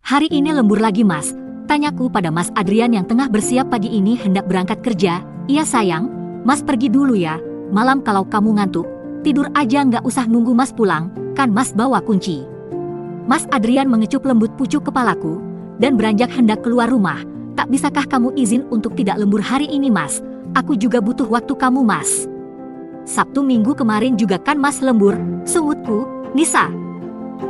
Hari ini lembur lagi Mas, tanyaku pada Mas Adrian yang tengah bersiap pagi ini hendak berangkat kerja. Iya sayang, Mas pergi dulu ya, malam kalau kamu ngantuk, tidur aja nggak usah nunggu Mas pulang, kan Mas bawa kunci. Mas Adrian mengecup lembut pucuk kepalaku, dan beranjak hendak keluar rumah. Tak bisakah kamu izin untuk tidak lembur hari ini Mas? Aku juga butuh waktu kamu Mas. Sabtu Minggu kemarin juga kan Mas lembur, sungutku, Nisa.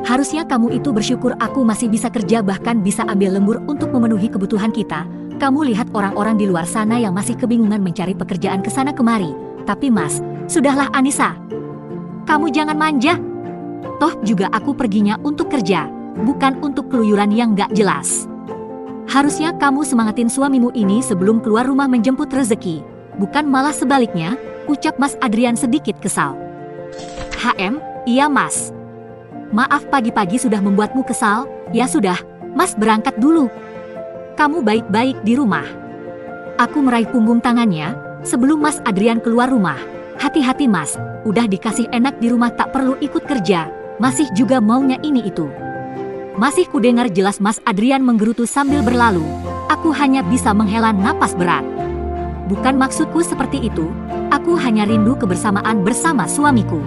Harusnya kamu itu bersyukur aku masih bisa kerja bahkan bisa ambil lembur untuk memenuhi kebutuhan kita. Kamu lihat orang-orang di luar sana yang masih kebingungan mencari pekerjaan ke sana kemari. Tapi Mas, sudahlah Anissa. Kamu jangan manja. Toh juga aku perginya untuk kerja, bukan untuk keluyuran yang gak jelas. Harusnya kamu semangatin suamimu ini sebelum keluar rumah menjemput rezeki, bukan malah sebaliknya, ucap Mas Adrian sedikit kesal. Iya Mas. Maaf pagi-pagi sudah membuatmu kesal, ya sudah, Mas berangkat dulu. Kamu baik-baik di rumah. Aku meraih punggung tangannya, sebelum Mas Adrian keluar rumah. Hati-hati Mas, udah dikasih enak di rumah tak perlu ikut kerja, masih juga maunya ini itu. Masih kudengar jelas Mas Adrian menggerutu sambil berlalu, aku hanya bisa menghela napas berat. Bukan maksudku seperti itu, aku hanya rindu kebersamaan bersama suamiku.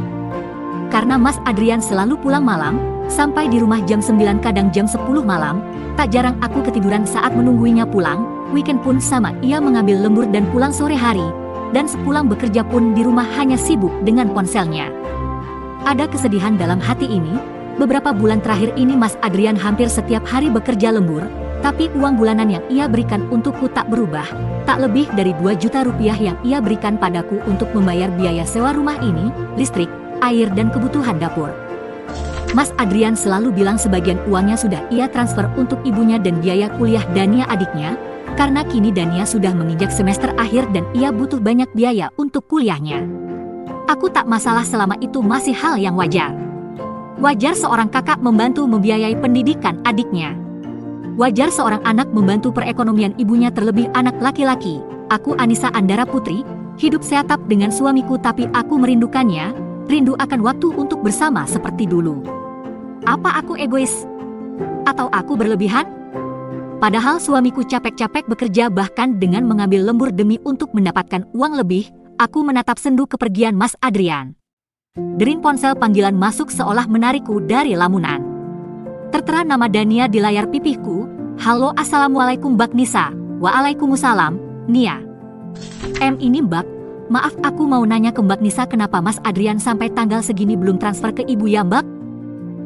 Karena Mas Adrian selalu pulang malam, sampai di rumah jam 9 kadang jam 10 malam, tak jarang aku ketiduran saat menungguinya pulang, weekend pun sama ia mengambil lembur dan pulang sore hari, dan sepulang bekerja pun di rumah hanya sibuk dengan ponselnya. Ada kesedihan dalam hati ini, beberapa bulan terakhir ini Mas Adrian hampir setiap hari bekerja lembur, tapi uang bulanan yang ia berikan untukku tak berubah, tak lebih dari 2 juta rupiah yang ia berikan padaku untuk membayar biaya sewa rumah ini, listrik, air dan kebutuhan dapur. Mas Adrian selalu bilang sebagian uangnya sudah ia transfer untuk ibunya dan biaya kuliah Dania adiknya, karena kini Dania sudah menginjak semester akhir dan ia butuh banyak biaya untuk kuliahnya. Aku tak masalah selama itu masih hal yang wajar. Wajar seorang kakak membantu membiayai pendidikan adiknya. Wajar seorang anak membantu perekonomian ibunya terlebih anak laki-laki. Aku Anissa Andara Putri, hidup seatap dengan suamiku tapi aku merindukannya. Rindu akan waktu untuk bersama seperti dulu. Apa aku egois? Atau aku berlebihan? Padahal suamiku capek-capek bekerja bahkan dengan mengambil lembur demi untuk mendapatkan uang lebih, aku menatap sendu kepergian Mas Adrian. Dering ponsel panggilan masuk seolah menarikku dari lamunan. Tertera nama Dania di layar pipihku. Halo assalamualaikum Mbak Nisa. Waalaikumsalam, Nia. Ini Mbak. Maaf aku mau nanya ke Mbak Nisa kenapa Mas Adrian sampai tanggal segini belum transfer ke ibu ya Mbak?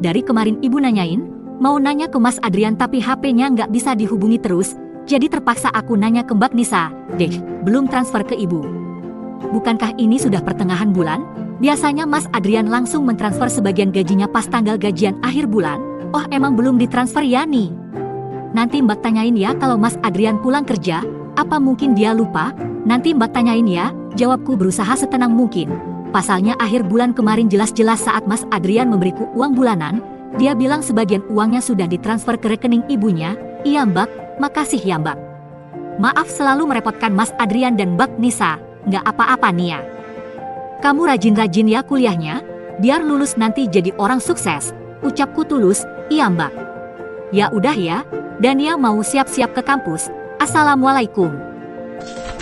Dari kemarin ibu nanyain, mau nanya ke Mas Adrian tapi HP-nya nggak bisa dihubungi terus, jadi terpaksa aku nanya ke Mbak Nisa, deh, belum transfer ke ibu. Bukankah ini sudah pertengahan bulan? Biasanya Mas Adrian langsung mentransfer sebagian gajinya pas tanggal gajian akhir bulan, oh emang belum ditransfer ya nih? Nanti Mbak tanyain ya kalau Mas Adrian pulang kerja, apa mungkin dia lupa? Nanti Mbak tanyain ya. Jawabku berusaha setenang mungkin. Pasalnya akhir bulan kemarin jelas-jelas saat Mas Adrian memberiku uang bulanan, dia bilang sebagian uangnya sudah ditransfer ke rekening ibunya. Iya Mbak, makasih ya Mbak. Maaf selalu merepotkan Mas Adrian dan Mbak Nisa, nggak apa-apa Nia. Kamu rajin-rajin ya kuliahnya, biar lulus nanti jadi orang sukses. Ucapku tulus, iya Mbak. Ya udah ya, Dania mau siap-siap ke kampus. Assalamualaikum.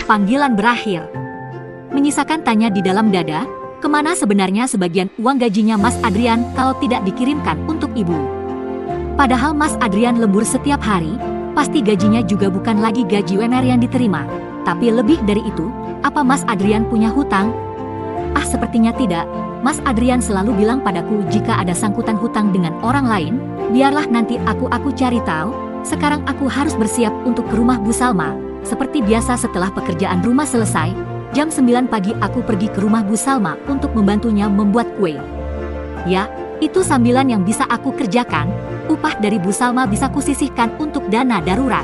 Panggilan berakhir. Menyisakan tanya di dalam dada, kemana sebenarnya sebagian uang gajinya Mas Adrian kalau tidak dikirimkan untuk ibu? Padahal Mas Adrian lembur setiap hari, pasti gajinya juga bukan lagi gaji UMR yang diterima. Tapi lebih dari itu, apa Mas Adrian punya hutang? Sepertinya tidak. Mas Adrian selalu bilang padaku jika ada sangkutan hutang dengan orang lain, biarlah nanti aku cari tahu. Sekarang aku harus bersiap untuk ke rumah Bu Salma. Seperti biasa setelah pekerjaan rumah selesai, jam 9 pagi aku pergi ke rumah Bu Salma untuk membantunya membuat kue. Ya, itu sambilan yang bisa aku kerjakan, upah dari Bu Salma bisa kusisihkan untuk dana darurat.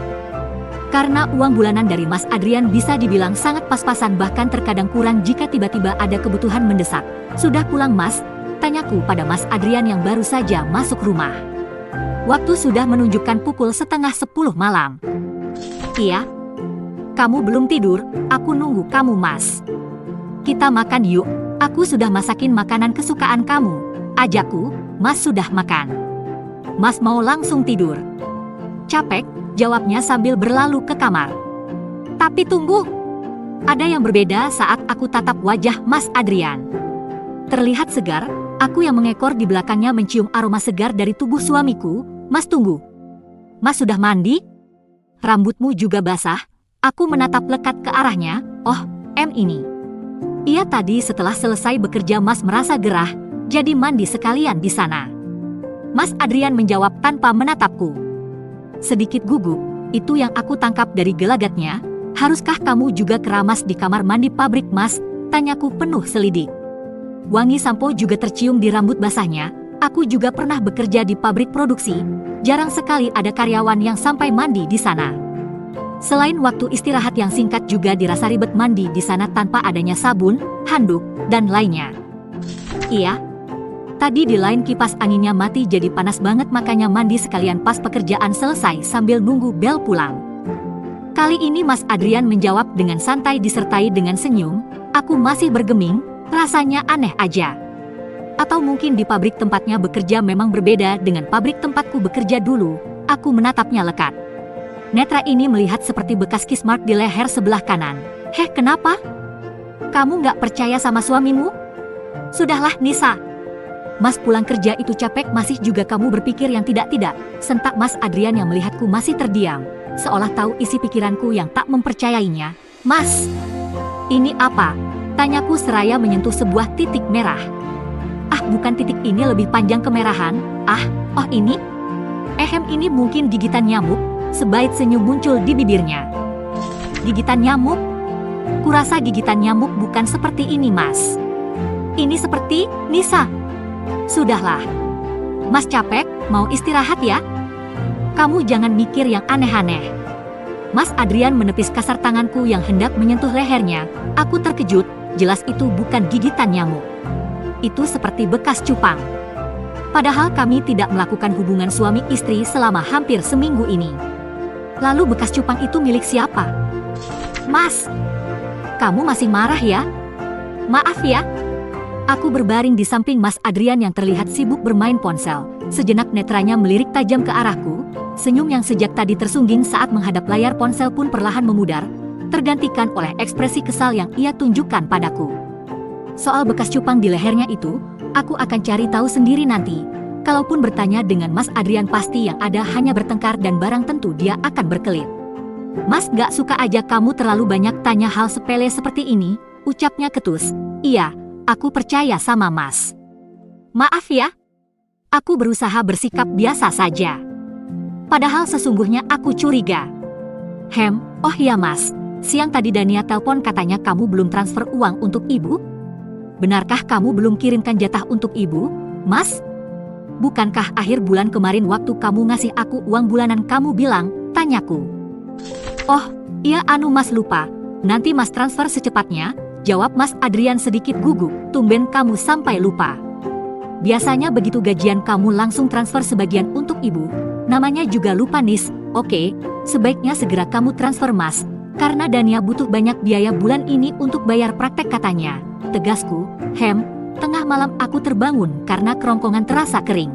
Karena uang bulanan dari Mas Adrian bisa dibilang sangat pas-pasan bahkan terkadang kurang jika tiba-tiba ada kebutuhan mendesak. Sudah pulang Mas? Tanyaku pada Mas Adrian yang baru saja masuk rumah. Waktu sudah menunjukkan pukul 9:30 malam. Iya. Kamu belum tidur, aku nunggu kamu Mas. Kita makan yuk, aku sudah masakin makanan kesukaan kamu. Ajakku, Mas sudah makan. Mas mau langsung tidur? capek, jawabnya sambil berlalu ke kamar. Tapi tunggu. Ada yang berbeda saat aku tatap wajah Mas Adrian. Terlihat segar, aku yang mengekor di belakangnya mencium aroma segar dari tubuh suamiku. Mas tunggu. Mas sudah mandi? Rambutmu juga basah. Aku menatap lekat ke arahnya. Oh, ini. Iya tadi setelah selesai bekerja Mas merasa gerah, jadi mandi sekalian di sana. Mas Adrian menjawab tanpa menatapku. Sedikit gugup, itu yang aku tangkap dari gelagatnya. Haruskah kamu juga keramas di kamar mandi pabrik Mas? Tanyaku penuh selidik. Wangi sampo juga tercium di rambut basahnya. Aku juga pernah bekerja di pabrik produksi. Jarang sekali ada karyawan yang sampai mandi di sana. Selain waktu istirahat yang singkat juga dirasa ribet mandi di sana tanpa adanya sabun, handuk, dan lainnya. Iya. Tadi di lain kipas anginnya mati jadi panas banget makanya mandi sekalian pas pekerjaan selesai sambil nunggu bel pulang. Kali ini Mas Adrian menjawab dengan santai disertai dengan senyum. Aku masih bergeming, rasanya aneh aja. Atau mungkin di pabrik tempatnya bekerja memang berbeda dengan pabrik tempatku bekerja dulu. Aku menatapnya lekat. Netra ini melihat seperti bekas kiss mark di leher sebelah kanan. Heh, kenapa? Kamu nggak percaya sama suamimu? Sudahlah, Nisa. Mas pulang kerja itu capek masih juga kamu berpikir yang tidak-tidak. Sentak Mas Adrian yang melihatku masih terdiam. Seolah tahu isi pikiranku yang tak mempercayainya. Mas, ini apa? Tanyaku seraya menyentuh sebuah titik merah. Ah, bukan titik ini lebih panjang kemerahan. Oh ini? Ini mungkin gigitan nyamuk. Sebaik senyum muncul di bibirnya. Gigitan nyamuk? Kurasa gigitan nyamuk bukan seperti ini, Mas. Ini seperti Nisa. Sudahlah. Mas capek, mau istirahat ya? Kamu jangan mikir yang aneh-aneh. Mas Adrian menepis kasar tanganku yang hendak menyentuh lehernya. Aku terkejut, jelas itu bukan gigitan nyamuk. Itu seperti bekas cupang. Padahal kami tidak melakukan hubungan suami istri selama hampir seminggu ini. Lalu bekas cupang itu milik siapa? Mas, kamu masih marah ya? Maaf ya. Aku berbaring di samping Mas Adrian yang terlihat sibuk bermain ponsel. Sejenak netranya melirik tajam ke arahku. Senyum yang sejak tadi tersungging saat menghadap layar ponsel pun perlahan memudar, tergantikan oleh ekspresi kesal yang ia tunjukkan padaku. Soal bekas cupang di lehernya itu, aku akan cari tahu sendiri nanti. Kalaupun bertanya dengan Mas Adrian pasti yang ada hanya bertengkar dan barang tentu dia akan berkelit. Mas gak suka aja kamu terlalu banyak tanya hal sepele seperti ini, ucapnya ketus. Iya, aku percaya sama Mas. Maaf ya. Aku berusaha bersikap biasa saja. Padahal sesungguhnya aku curiga. Oh iya Mas, siang tadi Dania telepon katanya kamu belum transfer uang untuk ibu? Benarkah kamu belum kirimkan jatah untuk ibu, Mas? Bukankah akhir bulan kemarin waktu kamu ngasih aku uang bulanan kamu bilang, tanyaku. Oh, iya Mas lupa, nanti Mas transfer secepatnya, jawab Mas Adrian sedikit gugup, tumben kamu sampai lupa. Biasanya begitu gajian kamu langsung transfer sebagian untuk ibu, namanya juga lupa Nis. Oke, sebaiknya segera kamu transfer Mas, karena Dania butuh banyak biaya bulan ini untuk bayar praktek katanya, tegasku. Tengah malam aku terbangun karena kerongkongan terasa kering.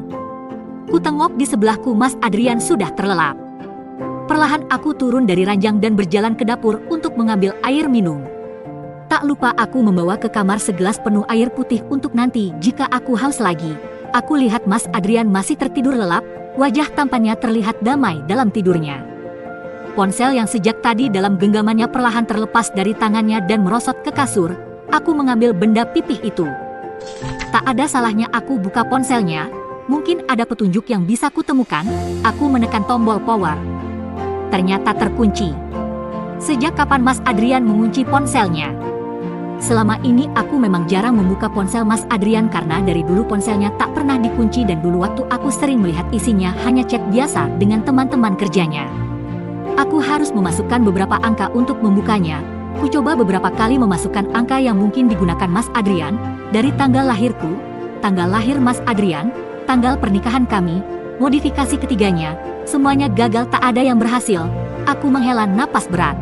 Kutengok di sebelahku Mas Adrian sudah terlelap. Perlahan aku turun dari ranjang dan berjalan ke dapur untuk mengambil air minum. Tak lupa aku membawa ke kamar segelas penuh air putih untuk nanti jika aku haus lagi. Aku lihat Mas Adrian masih tertidur lelap, wajah tampannya terlihat damai dalam tidurnya. Ponsel yang sejak tadi dalam genggamannya perlahan terlepas dari tangannya dan merosot ke kasur. Aku mengambil benda pipih itu. Tak ada salahnya aku buka ponselnya, mungkin ada petunjuk yang bisa kutemukan. Aku menekan tombol power. Ternyata terkunci. Sejak kapan Mas Adrian mengunci ponselnya? Selama ini aku memang jarang membuka ponsel Mas Adrian karena dari dulu ponselnya tak pernah dikunci dan dulu waktu aku sering melihat isinya hanya chat biasa dengan teman-teman kerjanya. Aku harus memasukkan beberapa angka untuk membukanya. Kucoba beberapa kali memasukkan angka yang mungkin digunakan Mas Adrian, dari tanggal lahirku, tanggal lahir Mas Adrian, tanggal pernikahan kami, modifikasi ketiganya, semuanya gagal tak ada yang berhasil. Aku menghela napas berat.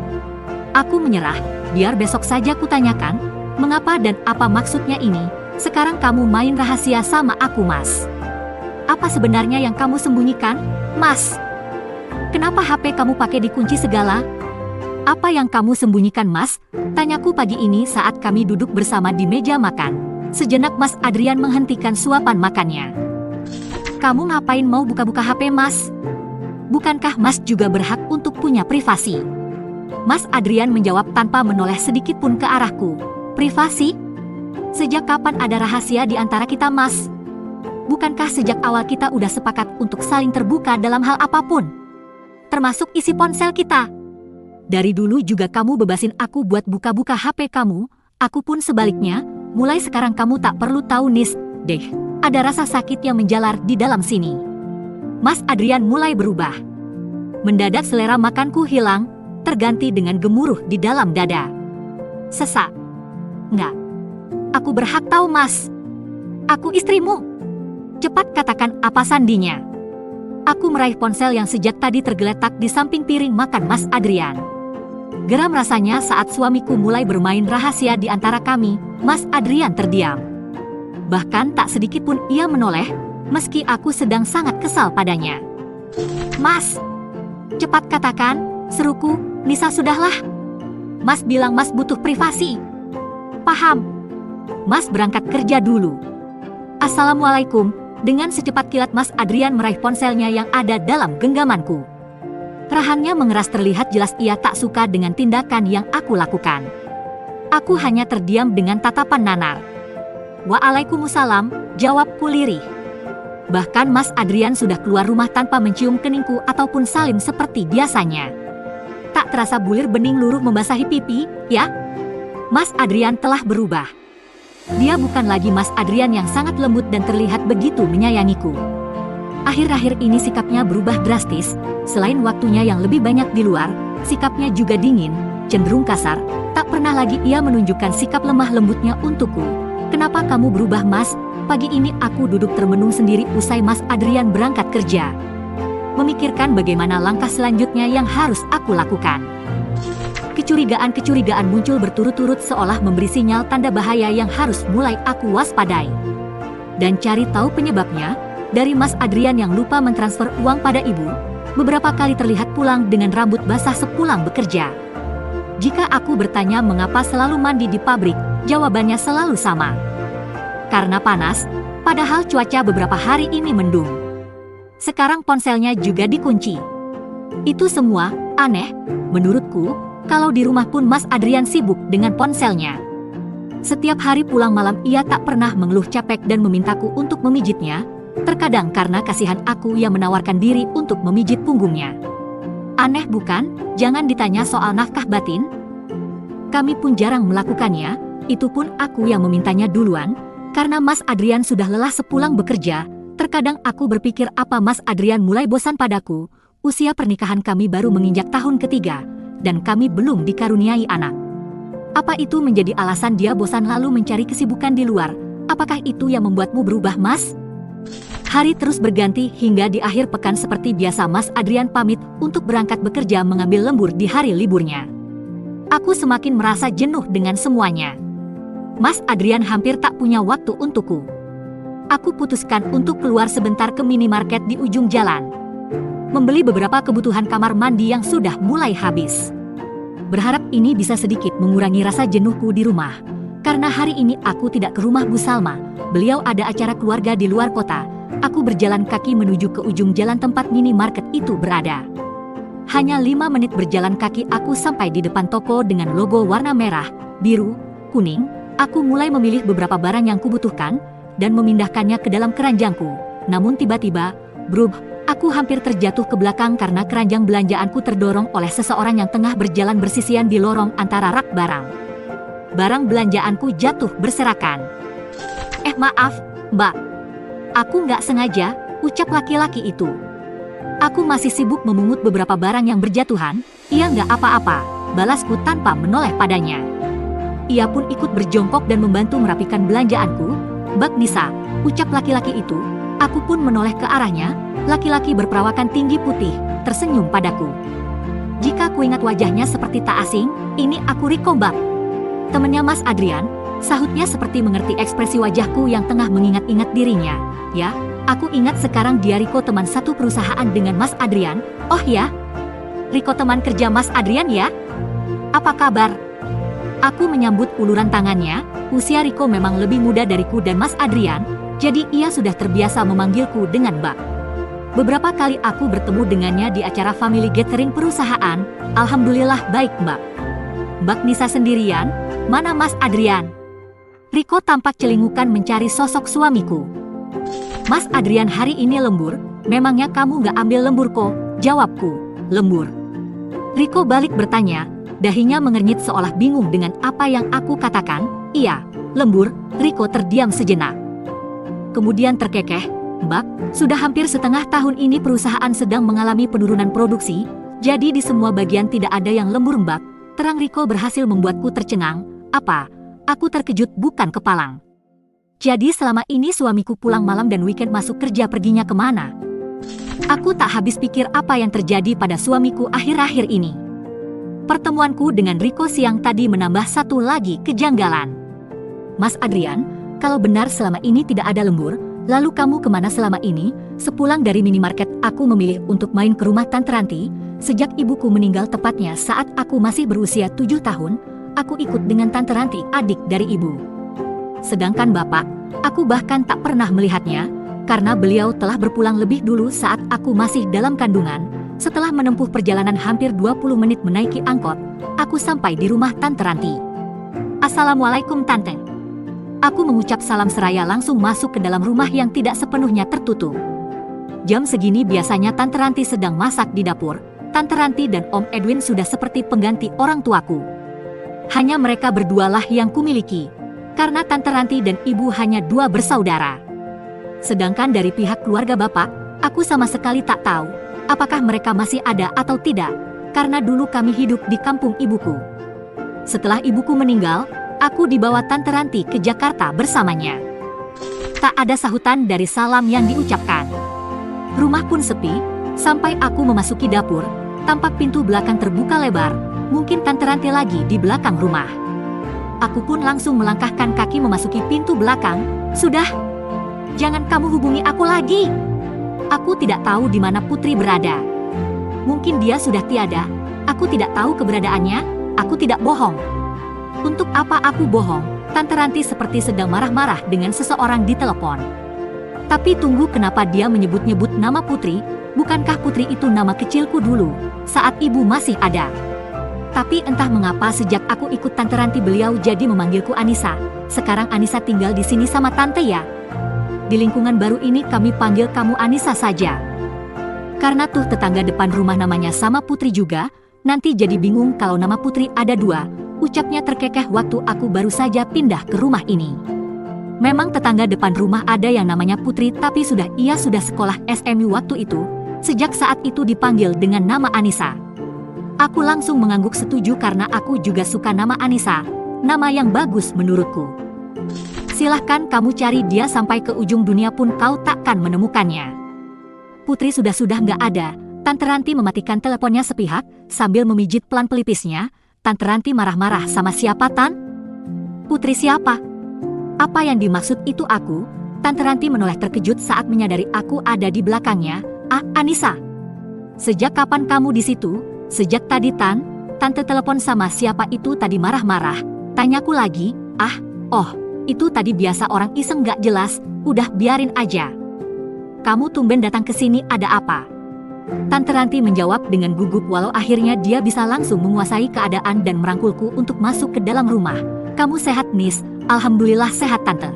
Aku menyerah, biar besok saja kutanyakan, mengapa dan apa maksudnya ini, sekarang kamu main rahasia sama aku Mas. Apa sebenarnya yang kamu sembunyikan, Mas? Kenapa Kenapa HP kamu pakai dikunci segala? Apa yang kamu sembunyikan, Mas? Tanyaku pagi ini saat kami duduk bersama di meja makan. Sejenak Mas Adrian menghentikan suapan makannya. Kamu ngapain mau buka-buka HP, Mas? Bukankah Mas juga berhak untuk punya privasi? Mas Adrian menjawab tanpa menoleh sedikit pun ke arahku. Privasi? Sejak kapan ada rahasia di antara kita, Mas? Bukankah sejak awal kita udah sepakat untuk saling terbuka dalam hal apapun? Termasuk isi ponsel kita. Dari dulu juga kamu bebasin aku buat buka-buka HP kamu, aku pun sebaliknya. Mulai sekarang kamu tak perlu tahu nis, deh. Ada rasa sakit yang menjalar di dalam sini. Mas Adrian mulai berubah. Mendadak selera makanku hilang, terganti dengan gemuruh di dalam dada. Sesak. Enggak. Aku berhak tahu, Mas. Aku istrimu. Cepat katakan apa sandinya. Aku meraih ponsel yang sejak tadi tergeletak di samping piring makan Mas Adrian. Geram rasanya saat suamiku mulai bermain rahasia di antara kami. Mas Adrian terdiam. Bahkan tak sedikit pun ia menoleh, meski aku sedang sangat kesal padanya. Mas, cepat katakan, seruku. Nisa, sudahlah. Mas bilang Mas butuh privasi. Paham. Mas berangkat kerja dulu. Assalamualaikum. Dengan secepat kilat Mas Adrian meraih ponselnya yang ada dalam genggamanku. Rahannya mengeras, terlihat jelas ia tak suka dengan tindakan yang aku lakukan. Aku hanya terdiam dengan tatapan nanar. Waalaikumsalam, jawabku lirih. Bahkan Mas Adrian sudah keluar rumah tanpa mencium keningku ataupun salim seperti biasanya. Tak terasa bulir bening luruh membasahi pipi, ya? Mas Adrian telah berubah. Dia bukan lagi Mas Adrian yang sangat lembut dan terlihat begitu menyayangiku. Akhir-akhir ini sikapnya berubah drastis. Selain waktunya yang lebih banyak di luar, sikapnya juga dingin, cenderung kasar. Tak pernah lagi ia menunjukkan sikap lemah lembutnya untukku. Kenapa kamu berubah, Mas? Pagi ini aku duduk termenung sendiri usai Mas Adrian berangkat kerja. Memikirkan bagaimana langkah selanjutnya yang harus aku lakukan. Kecurigaan-kecurigaan muncul berturut-turut seolah memberi sinyal tanda bahaya yang harus mulai aku waspadai. Dan cari tahu penyebabnya, dari Mas Adrian yang lupa mentransfer uang pada ibu, beberapa kali terlihat pulang dengan rambut basah sepulang bekerja. Jika aku bertanya mengapa selalu mandi di pabrik, jawabannya selalu sama. Karena panas, padahal cuaca beberapa hari ini mendung. Sekarang ponselnya juga dikunci. Itu semua aneh, menurutku. Kalau di rumah pun Mas Adrian sibuk dengan ponselnya. Setiap hari pulang malam ia tak pernah mengeluh capek dan memintaku untuk memijitnya. Terkadang karena kasihan aku yang menawarkan diri untuk memijit punggungnya. Aneh bukan? Jangan ditanya soal nafkah batin. Kami pun jarang melakukannya, itu pun aku yang memintanya duluan. Karena Mas Adrian sudah lelah sepulang bekerja, terkadang aku berpikir apa Mas Adrian mulai bosan padaku. Usia pernikahan kami baru menginjak tahun ketiga, dan kami belum dikaruniai anak. Apa itu menjadi alasan dia bosan lalu mencari kesibukan di luar? Apakah itu yang membuatmu berubah, Mas? Hari terus berganti hingga di akhir pekan seperti biasa Mas Adrian pamit untuk berangkat bekerja mengambil lembur di hari liburnya. Aku semakin merasa jenuh dengan semuanya. Mas Adrian hampir tak punya waktu untukku. Aku putuskan untuk keluar sebentar ke minimarket di ujung jalan. Membeli beberapa kebutuhan kamar mandi yang sudah mulai habis. Berharap ini bisa sedikit mengurangi rasa jenuhku di rumah. Karena hari ini aku tidak ke rumah Bu Salma. Beliau ada acara keluarga di luar kota. Aku berjalan kaki menuju ke ujung jalan tempat minimarket itu berada. Hanya 5 menit berjalan kaki aku sampai di depan toko dengan logo warna merah, biru, kuning. Aku mulai memilih beberapa barang yang kubutuhkan dan memindahkannya ke dalam keranjangku. Namun tiba-tiba, brub, aku hampir terjatuh ke belakang karena keranjang belanjaanku terdorong oleh seseorang yang tengah berjalan bersisian di lorong antara rak barang. Barang belanjaanku jatuh berserakan. Maaf, Mbak. Aku nggak sengaja, ucap laki-laki itu. Aku masih sibuk memungut beberapa barang yang berjatuhan. Ia nggak apa-apa, balasku tanpa menoleh padanya. Ia pun ikut berjongkok dan membantu merapikan belanjaanku. Bak Nisa, ucap laki-laki itu. Aku pun menoleh ke arahnya. Laki-laki berperawakan tinggi putih, tersenyum padaku. Jika kuingat wajahnya seperti tak asing, ini aku Riko Bak. Temennya Mas Adrian, sahutnya seperti mengerti ekspresi wajahku yang tengah mengingat-ingat dirinya. Ya, aku ingat sekarang dia Riko, teman satu perusahaan dengan Mas Adrian. Oh ya, Riko teman kerja Mas Adrian ya? Apa kabar? Aku menyambut uluran tangannya. Usia Riko memang lebih muda dariku dan Mas Adrian, jadi ia sudah terbiasa memanggilku dengan Mbak. Beberapa kali aku bertemu dengannya di acara family gathering perusahaan. Alhamdulillah baik Mbak. Mbak Nisa sendirian? Mana Mas Adrian? Riko tampak celingukan mencari sosok suamiku. Mas Adrian hari ini lembur. Memangnya kamu nggak ambil lembur kok? Jawabku, lembur. Riko balik bertanya, dahinya mengernyit seolah bingung dengan apa yang aku katakan. Iya, lembur. Riko terdiam sejenak. Kemudian terkekeh, Mbak, sudah hampir setengah tahun ini perusahaan sedang mengalami penurunan produksi, jadi di semua bagian tidak ada yang lembur Mbak. Terang Riko berhasil membuatku tercengang. Apa? Aku terkejut bukan kepalang. Jadi selama ini suamiku pulang malam dan weekend masuk kerja perginya kemana? Aku tak habis pikir apa yang terjadi pada suamiku akhir-akhir ini. Pertemuanku dengan Riko siang tadi menambah satu lagi kejanggalan. Mas Adrian, kalau benar selama ini tidak ada lembur, lalu kamu kemana selama ini? Sepulang dari minimarket, aku memilih untuk main ke rumah Tante Ranti. Sejak ibuku meninggal tepatnya saat aku masih berusia 7 tahun, aku ikut dengan Tante Ranti, adik dari ibu. Sedangkan bapak, aku bahkan tak pernah melihatnya, karena beliau telah berpulang lebih dulu saat aku masih dalam kandungan. Setelah menempuh perjalanan hampir 20 menit menaiki angkot, aku sampai di rumah Tante Ranti. Assalamualaikum Tante. Aku mengucap salam seraya langsung masuk ke dalam rumah yang tidak sepenuhnya tertutup. Jam segini biasanya Tante Ranti sedang masak di dapur. Tante Ranti dan Om Edwin sudah seperti pengganti orang tuaku. Hanya mereka berdualah yang kumiliki, karena Tante Ranti dan ibu hanya 2 bersaudara. Sedangkan dari pihak keluarga bapak, aku sama sekali tak tahu apakah mereka masih ada atau tidak, karena dulu kami hidup di kampung ibuku. Setelah ibuku meninggal, aku dibawa Tante Ranti ke Jakarta bersamanya. Tak ada sahutan dari salam yang diucapkan. Rumah pun sepi, sampai aku memasuki dapur, tampak pintu belakang terbuka lebar, mungkin Tante Ranti lagi di belakang rumah. Aku pun langsung melangkahkan kaki memasuki pintu belakang. Sudah, jangan kamu hubungi aku lagi. Aku tidak tahu di mana Putri berada. Mungkin dia sudah tiada. Aku tidak tahu keberadaannya. Aku tidak bohong. Untuk apa aku bohong? Tante Ranti seperti sedang marah-marah dengan seseorang di telepon. Tapi tunggu, kenapa dia menyebut-nyebut nama Putri? Bukankah Putri itu nama kecilku dulu, saat ibu masih ada? Tapi entah mengapa sejak aku ikut Tante Ranti beliau jadi memanggilku Anissa. Sekarang Anissa tinggal di sini sama Tante ya. Di lingkungan baru ini kami panggil kamu Anissa saja. Karena tuh tetangga depan rumah namanya sama Putri juga, nanti jadi bingung kalau nama Putri ada 2, ucapnya terkekeh waktu aku baru saja pindah ke rumah ini. Memang tetangga depan rumah ada yang namanya Putri, tapi ia sudah sekolah SMU waktu itu. Sejak saat itu dipanggil dengan nama Anissa. Aku langsung mengangguk setuju karena aku juga suka nama Anissa, nama yang bagus menurutku. Silahkan kamu cari dia sampai ke ujung dunia pun kau takkan menemukannya. Putri sudah nggak ada. Tante Ranti mematikan teleponnya sepihak, sambil memijit pelan pelipisnya. Tante Ranti marah-marah, sama siapa Tan? Putri siapa? Apa yang dimaksud itu aku? Tante Ranti menoleh terkejut saat menyadari aku ada di belakangnya. Ah, Anissa. Sejak kapan kamu di situ? Sejak tadi Tan. Tante telepon sama siapa itu tadi marah-marah. Tanyaku lagi. Ah, oh. Itu tadi biasa orang iseng gak jelas, udah biarin aja. Kamu tumben datang ke sini, ada apa? Tante Ranti menjawab dengan gugup walau akhirnya dia bisa langsung menguasai keadaan dan merangkulku untuk masuk ke dalam rumah. Kamu sehat Nis? Alhamdulillah sehat Tante.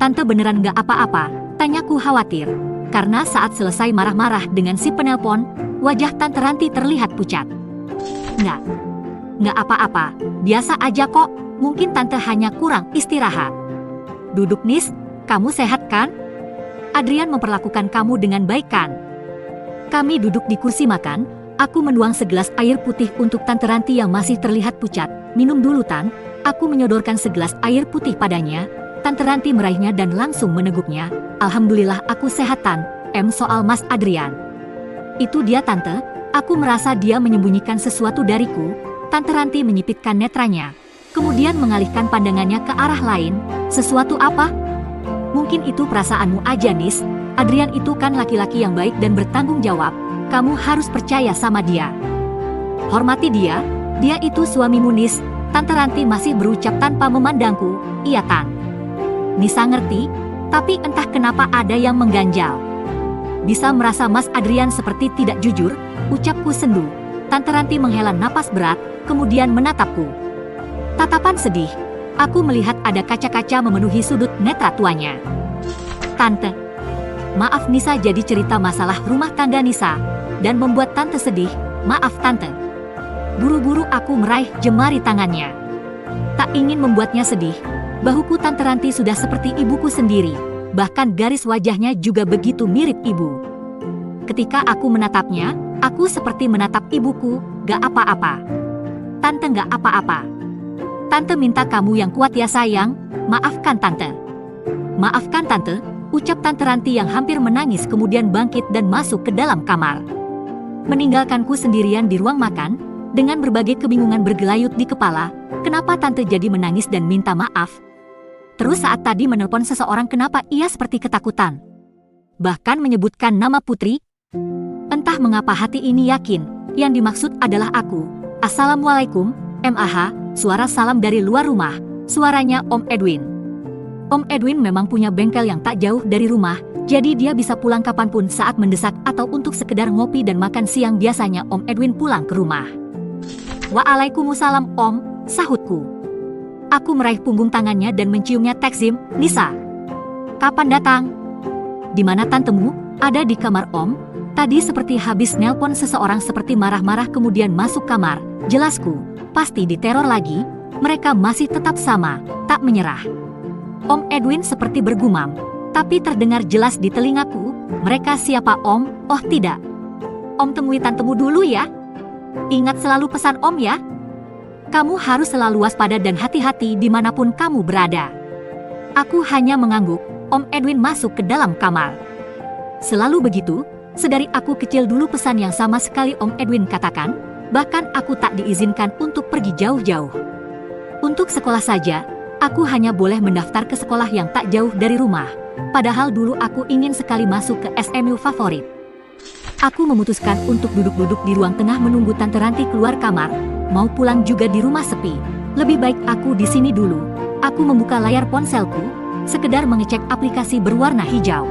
Tante beneran gak apa-apa? Tanyaku khawatir. Karena saat selesai marah-marah dengan si penelpon, wajah Tante Ranti terlihat pucat. Nggak apa-apa, biasa aja kok. Mungkin Tante hanya kurang istirahat. Duduk Nis, kamu sehat kan? Adrian memperlakukan kamu dengan baik kan? Kami duduk di kursi makan, aku menuang segelas air putih untuk Tante Ranti yang masih terlihat pucat. Minum dulu Tan, aku menyodorkan segelas air putih padanya. Tante Ranti meraihnya dan langsung meneguknya. Alhamdulillah aku sehat Tan. Soal Mas Adrian. Itu dia Tante, aku merasa dia menyembunyikan sesuatu dariku. Tante Ranti menyipitkan netranya. Kemudian mengalihkan pandangannya ke arah lain. Sesuatu apa? Mungkin itu perasaanmu aja Nis. Adrian itu kan laki-laki yang baik dan bertanggung jawab. Kamu harus percaya sama dia. Hormati dia, dia itu suamimu Nis. Tante Ranti masih berucap tanpa memandangku. Iya Tan. Nisa ngerti, tapi entah kenapa ada yang mengganjal. Bisa merasa Mas Adrian seperti tidak jujur, ucapku sendu. Tante Ranti menghela napas berat, kemudian menatapku. Tatapan sedih. Aku melihat ada kaca-kaca memenuhi sudut netra tuanya. Tante. Maaf Nisa, jadi cerita masalah rumah tangga Nisa dan membuat Tante sedih. Maaf Tante. Buru-buru aku meraih jemari tangannya. Tak ingin membuatnya sedih. Bahuku Tante Ranti sudah seperti ibuku sendiri. Bahkan garis wajahnya juga begitu mirip ibu. Ketika aku menatapnya, aku seperti menatap ibuku. Gak apa-apa. Tante gak apa-apa. Tante minta kamu yang kuat ya sayang. Maafkan Tante. Maafkan Tante, ucap Tante Ranti yang hampir menangis kemudian bangkit dan masuk ke dalam kamar. Meninggalkanku sendirian di ruang makan, dengan berbagai kebingungan bergelayut di kepala, kenapa Tante jadi menangis dan minta maaf? Terus saat tadi menelpon seseorang kenapa ia seperti ketakutan? Bahkan menyebutkan nama Putri? Entah mengapa hati ini yakin, yang dimaksud adalah aku. Assalamualaikum, MAH, suara salam dari luar rumah, suaranya Om Edwin. Om Edwin memang punya bengkel yang tak jauh dari rumah, jadi dia bisa pulang kapanpun saat mendesak atau untuk sekedar ngopi dan makan siang. Biasanya Om Edwin pulang ke rumah. Waalaikumsalam Om, sahutku. Aku meraih punggung tangannya dan menciumnya. Taksim, Nisa. Kapan datang? Di mana tantemu? Ada di kamar Om. Tadi seperti habis nelpon seseorang seperti marah-marah kemudian masuk kamar. Jelasku, pasti diteror lagi. Mereka masih tetap sama, tak menyerah. Om Edwin seperti bergumam, tapi terdengar jelas di telingaku. Mereka siapa Om? Oh tidak. Om temui tantemu dulu ya. Ingat selalu pesan Om ya. Kamu harus selalu waspada dan hati-hati dimanapun kamu berada. Aku hanya mengangguk. Om Edwin masuk ke dalam kamar. Selalu begitu, sedari aku kecil dulu pesan yang sama sekali Om Edwin katakan. Bahkan aku tak diizinkan untuk pergi jauh-jauh. Untuk sekolah saja, aku hanya boleh mendaftar ke sekolah yang tak jauh dari rumah. Padahal dulu aku ingin sekali masuk ke SMU favorit. Aku memutuskan untuk duduk-duduk di ruang tengah menunggu Tante Ranti keluar kamar. Mau pulang juga di rumah sepi. Lebih baik aku di sini dulu. Aku membuka layar ponselku, sekedar mengecek aplikasi berwarna hijau.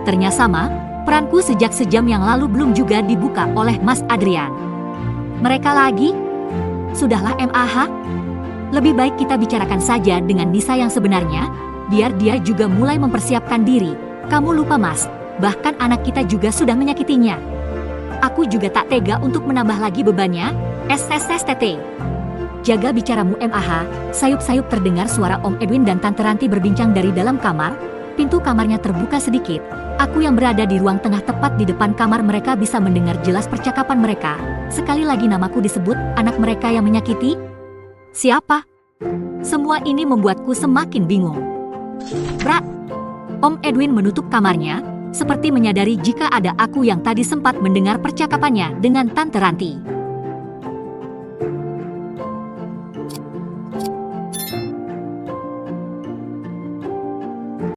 Ternyata sama, peranku sejak sejam yang lalu belum juga dibuka oleh Mas Adrian. Mereka lagi? Sudahlah MAH. Lebih baik kita bicarakan saja dengan Nisa yang sebenarnya, biar dia juga mulai mempersiapkan diri. Kamu lupa Mas, bahkan anak kita juga sudah menyakitinya. Aku juga tak tega untuk menambah lagi bebannya. SSSTT. Jaga bicaramu MAH. Sayup-sayup terdengar suara Om Edwin dan Tante Ranti berbincang dari dalam kamar. Pintu kamarnya terbuka sedikit. Aku yang berada di ruang tengah tepat di depan kamar mereka bisa mendengar jelas percakapan mereka. Sekali lagi namaku disebut, anak mereka yang menyakiti? Siapa? Semua ini membuatku semakin bingung. Bra! Om Edwin menutup kamarnya, seperti menyadari jika ada aku yang tadi sempat mendengar percakapannya dengan Tante Ranti.